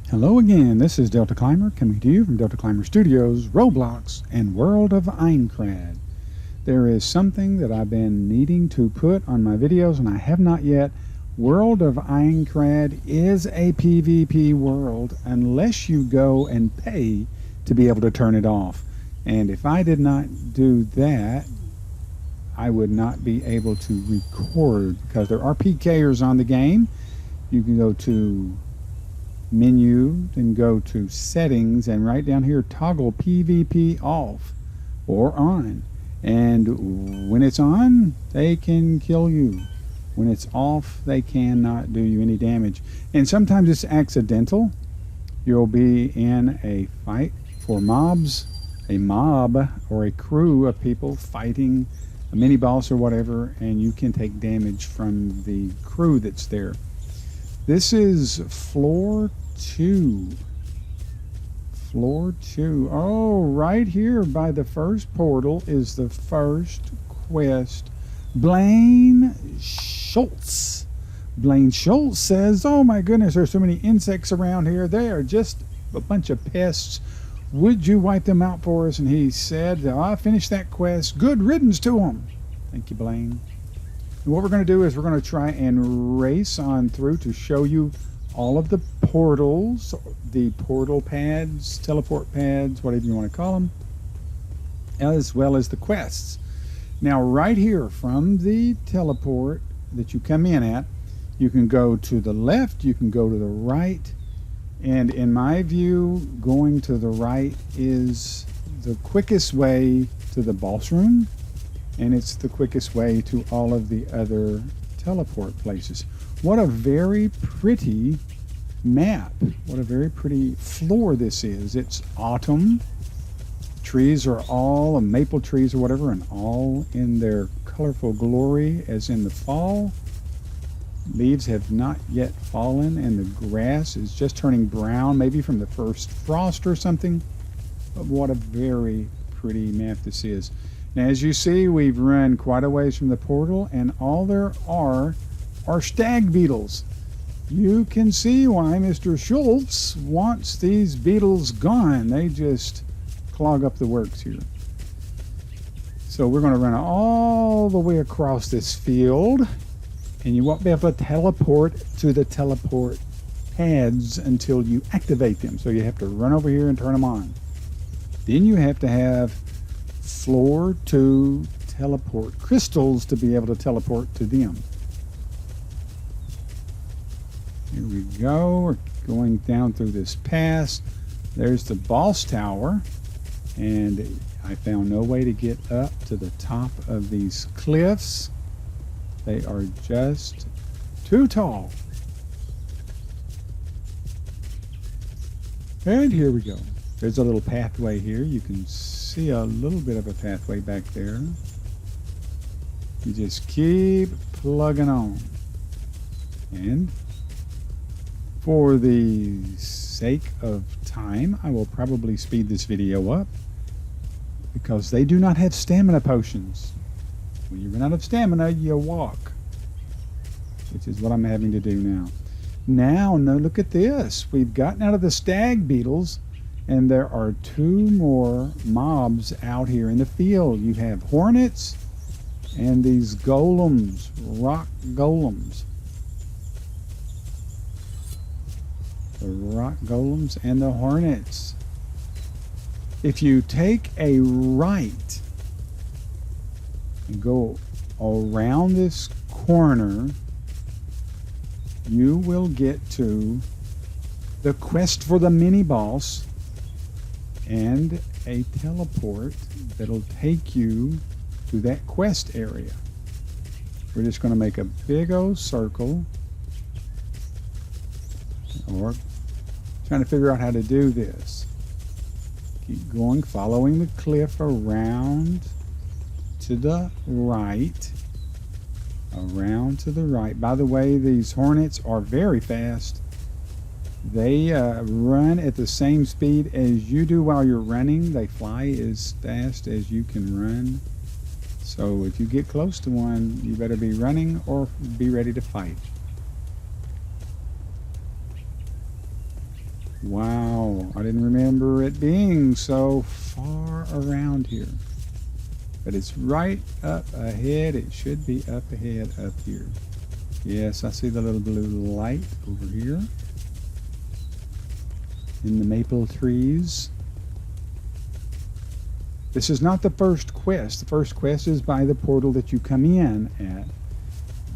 Hello again, this is Deltaclimber coming to you from Deltaclimber Studios, Roblox, and World of Aincrad. There is something that I've been needing to put on my videos and I have not yet. World of Aincrad is a PvP world unless you go and pay to be able to turn it off. And if I did not do that, I would not be able to record because there are PKers on the game. You can go to menu, then go to settings, and right down here toggle PvP off or on. And when it's on, they can kill you. When it's off, they cannot do you any damage. And sometimes it's accidental. You'll be in a fight for mobs, a mob or a crew of people fighting a mini boss or whatever, and you can take damage from the crew that's there. This is floor 2. Floor 2. Oh, right here by the first portal is the first quest. Blaine Schultz. Blaine Schultz says, "Oh my goodness, there's so many insects around here. They are just a bunch of pests. Would you wipe them out for us?" And he said, "I finished that quest. Good riddance to them." Thank you, Blaine. And what we're going to do is we're going to try and race on through to show you all of the portals, the portal pads, teleport pads, whatever you want to call them, as well as the quests. Now, right here from the teleport that you come in at, you can go to the left, you can go to the right, and in my view, going to the right is the quickest way to the boss room. And it's the quickest way to all of the other teleport places. What a very pretty map. What a very pretty floor this is. It's autumn. Trees are all maple trees or whatever, and all in their colorful glory as in the fall. Leaves have not yet fallen, and the grass is just turning brown, maybe from the first frost or something. But what a very pretty map this is. Now, as you see, we've run quite a ways from the portal, and all there are stag beetles. You can see why Mr. Schultz wants these beetles gone. They just clog up the works here. So we're going to run all the way across this field, and you won't be able to teleport to the teleport pads until you activate them. So you have to run over here and turn them on. Then you have to have floor 2 teleport crystals to be able to teleport to them. Here we go. We're going down through this pass. There's the boss tower, and I found no way to get up to the top of these cliffs. They are just too tall. And here we go. There's a little pathway here. You can see a little bit of a pathway back there. You just keep plugging on. And for the sake of time, I will probably speed this video up because they do not have stamina potions. When you run out of stamina, you walk, which is what I'm having to do now. Now, look at this. We've gotten out of the stag beetles, and there are 2 more mobs out here in the field. You have hornets and these golems, rock golems. The rock golems and the hornets. If you take a right and go around this corner, you will get to the quest for the mini boss and a teleport that'll take you to that quest area. We're just going to make a big old circle, or trying to figure out how to do this. Keep going, following the cliff around to the right. Around to the right. By the way, these hornets are very fast. They run at the same speed as you do while you're running. They fly as fast as you can run. So if you get close to one, you better be running or be ready to fight. Wow, I didn't remember it being so far around here. But it's right up ahead. It should be up ahead up here. Yes, I see the little blue light over here in the maple trees. This is not the first quest. The first quest is by the portal that you come in at.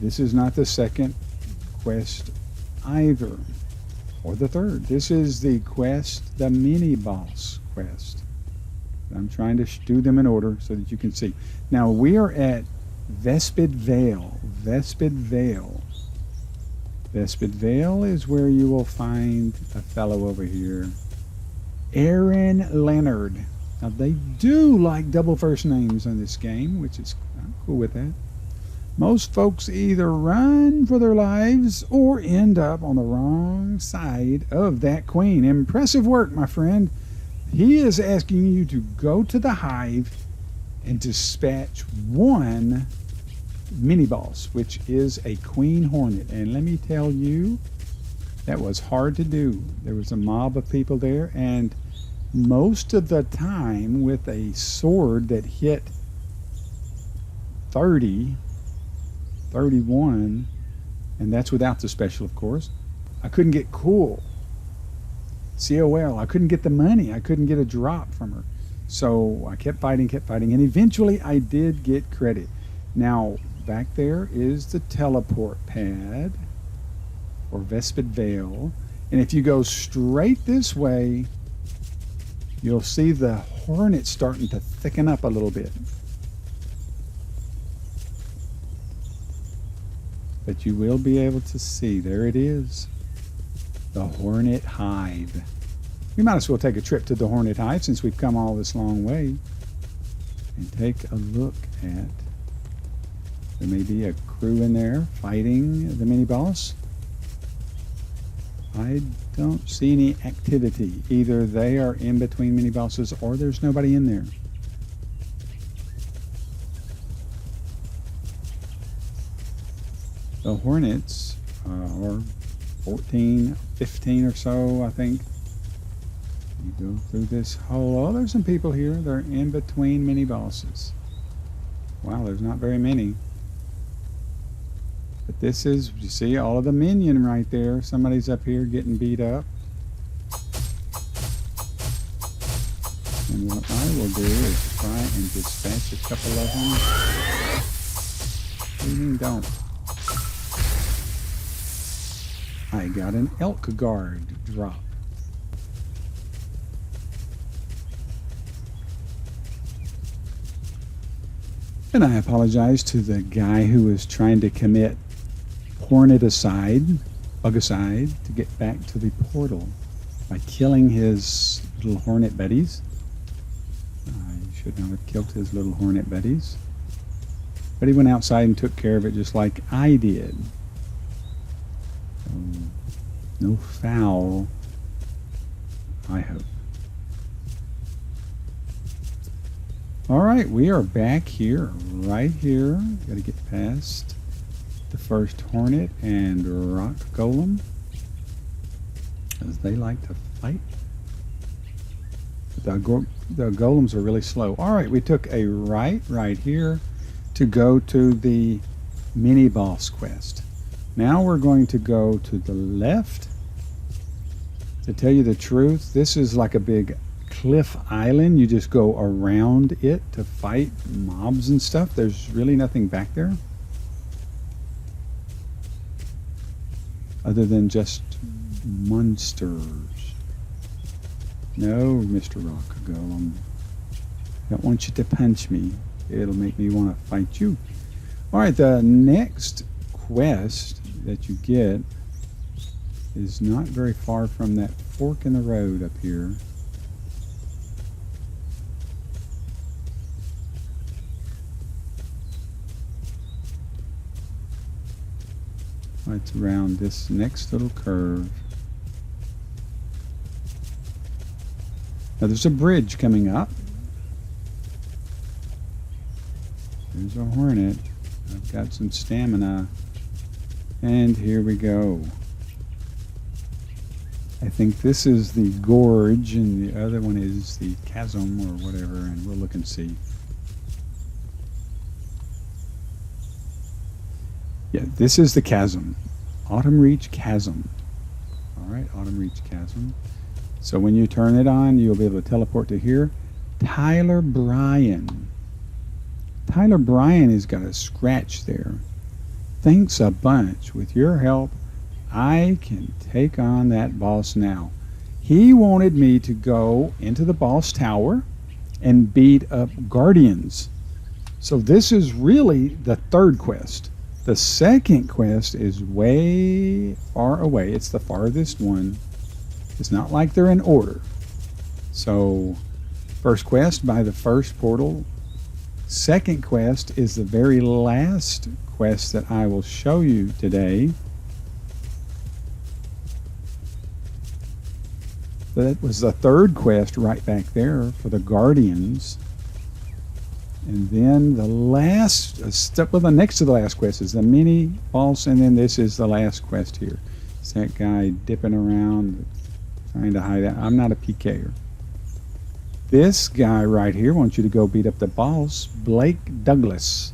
This is not the second quest either, or the third. This is the quest, the mini boss quest. I'm trying to do them in order so that you can see. Now we are at Vespid Vale. Vespid Vale. Vespid Vale is where you will find a fellow over here, Aaron Leonard. Now they do like double first names in this game, which is I'm cool with that. Most folks either run for their lives or end up on the wrong side of that queen. Impressive work, my friend. He is asking you to go to the hive and dispatch one mini boss, which is a queen hornet. And let me tell you, that was hard to do. There was a mob of people there, and most of the time with a sword that hit 30, 31, and that's without the special, of course, I couldn't get cool. COL. I couldn't get the money. I couldn't get a drop from her. So I kept fighting, and eventually I did get credit. Now, back there is the teleport pad, or Vespid Vale. And if you go straight this way, you'll see the hornet starting to thicken up a little bit. But you will be able to see, there it is, the hornet hive. We might as well take a trip to the hornet hive since we've come all this long way and take a look at, there may be a crew in there fighting the mini boss. I don't see any activity. Either they are in between mini bosses or there's nobody in there. The hornets are 14, 15 or so, I think. You go through this hole. Oh, there's some people here. They're in between mini bosses. Wow, there's not very many. But this is, you see all of the minion right there. Somebody's up here getting beat up. And what I will do is try and dispatch a couple of them. Even don't. I got an elk guard drop. And I apologize to the guy who was trying to commit bugicide to get back to the portal by killing his little hornet buddies. I should not have killed his little hornet buddies. But he went outside and took care of it just like I did. No foul, I hope. All right, we are back here, right here. Got to get past the first hornet and rock golem, as they like to fight. The golems are really slow. All right, we took a right here to go to the mini boss quest. Now we're going to go to the left. To tell you the truth, this is like a big cliff island. You just go around it to fight mobs and stuff. There's really nothing back there other than just monsters. No, Mr. Rock Golem. I don't want you to punch me. It'll make me want to fight you. All right, the next quest that you get is not very far from that fork in the road up here. It's around this next little curve. Now there's a bridge coming up. There's a hornet. I've got some stamina. And here we go. I think this is the Gorge, and the other one is the Chasm or whatever, and we'll look and see. Yeah, this is the Chasm. Autumn Reach Chasm. Alright, Autumn Reach Chasm. So when you turn it on, you'll be able to teleport to here. Tyler Bryan. Tyler Bryan has got a scratch there. Thanks a bunch. With your help, I can take on that boss now. He wanted me to go into the boss tower and beat up guardians. So this is really the third quest. The second quest is way far away. It's the farthest one. It's not like they're in order. So first quest by the first portal. Second quest is the very last quest that I will show you today. That was the third quest right back there for the Guardians. And then the last step, well, the next to the last quest is the mini boss, and then this is the last quest here. It's that guy dipping around, trying to hide out. I'm not a PKer. This guy right here wants you to go beat up the boss, Blake Douglas.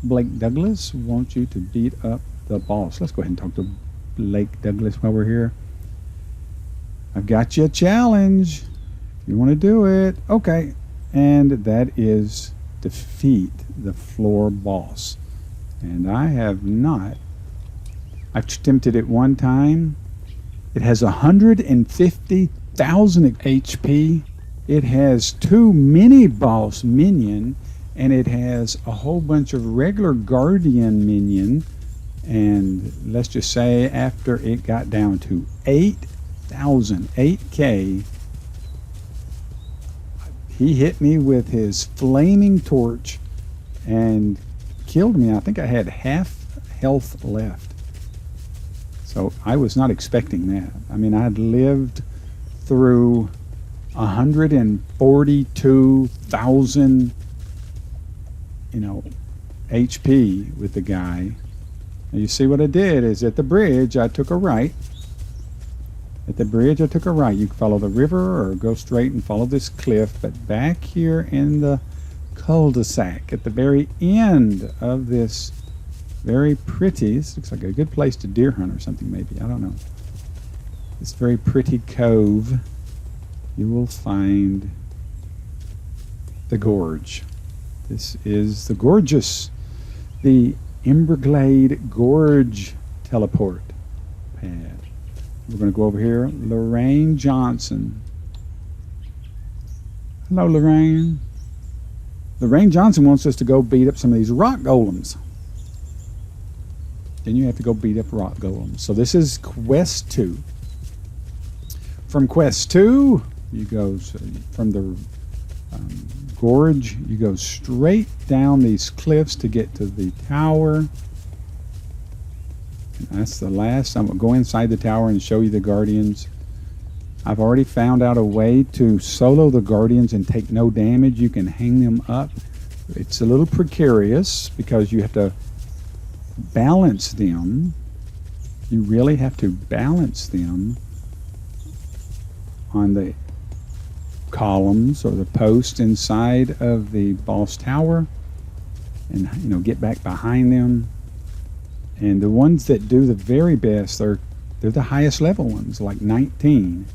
Blake Douglas wants you to beat up the boss. Let's go ahead and talk to Blake Douglas while we're here. I've got you a challenge. If you want to do it, okay. And that is defeat the floor boss. And I have not. I've attempted it one time. It has 150,000 HP. It has 2 mini boss minion, and it has a whole bunch of regular guardian minion. And let's just say after it got down to 8K, he hit me with his flaming torch and killed me. I think I had half health left. So I was not expecting that. I mean, I'd lived through 142,000, HP with the guy. Now you see what I did is at the bridge, I took a right. At the bridge, I took a right. You can follow the river or go straight and follow this cliff. But back here in the cul-de-sac, at the very end of this very pretty, this looks like a good place to deer hunt or something maybe, I don't know. This very pretty cove, you will find the Gorge. This is the Gorgeous, the Emberglade Gorge teleport pad. We're going to go over here. Lorraine Johnson. Hello, Lorraine. Lorraine Johnson wants us to go beat up some of these rock golems. Then you have to go beat up rock golems. So this is quest 2. From quest 2, you go from the gorge, you go straight down these cliffs to get to the tower. That's the last. I'm going to go inside the tower and show you the guardians. I've already found out a way to solo the guardians and take no damage. You can hang them up. It's a little precarious because you have to balance them. You really have to balance them on the columns or the posts inside of the boss tower, and get back behind them. And the ones that do the very best, they're the highest level ones, like 19.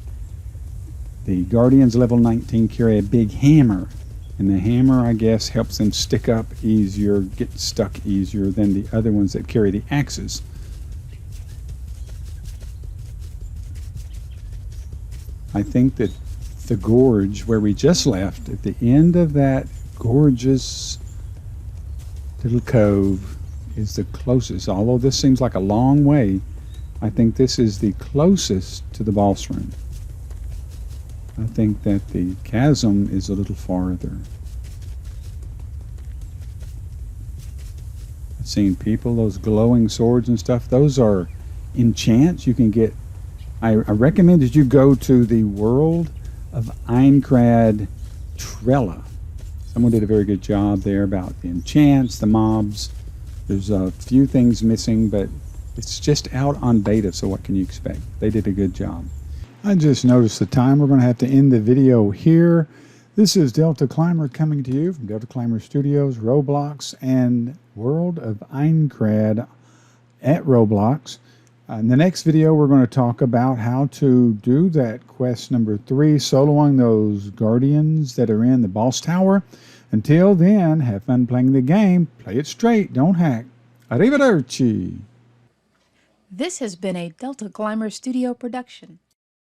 The Guardians level 19 carry a big hammer, and the hammer, I guess, helps them stick up easier, get stuck easier than the other ones that carry the axes. I think that the gorge where we just left, at the end of that gorgeous little cove, is the closest. Although this seems like a long way, I think this is the closest to the boss room. I think that the chasm is a little farther. I've seen people, those glowing swords and stuff, those are enchants you can get. I recommend that you go to the World of Aincrad Trella. Someone did a very good job there about the enchants, the mobs. There's a few things missing, but it's just out on beta, so what can you expect? They did a good job. I just noticed the time. We're going to have to end the video here. This is Deltaclimber coming to you from Deltaclimber Studios, Roblox, and World of Aincrad at Roblox. In the next video, we're going to talk about how to do that quest number 3, soloing those guardians that are in the boss tower. Until then, have fun playing the game. Play it straight, don't hack. Arrivederci. This has been a Deltaclimber Studio production.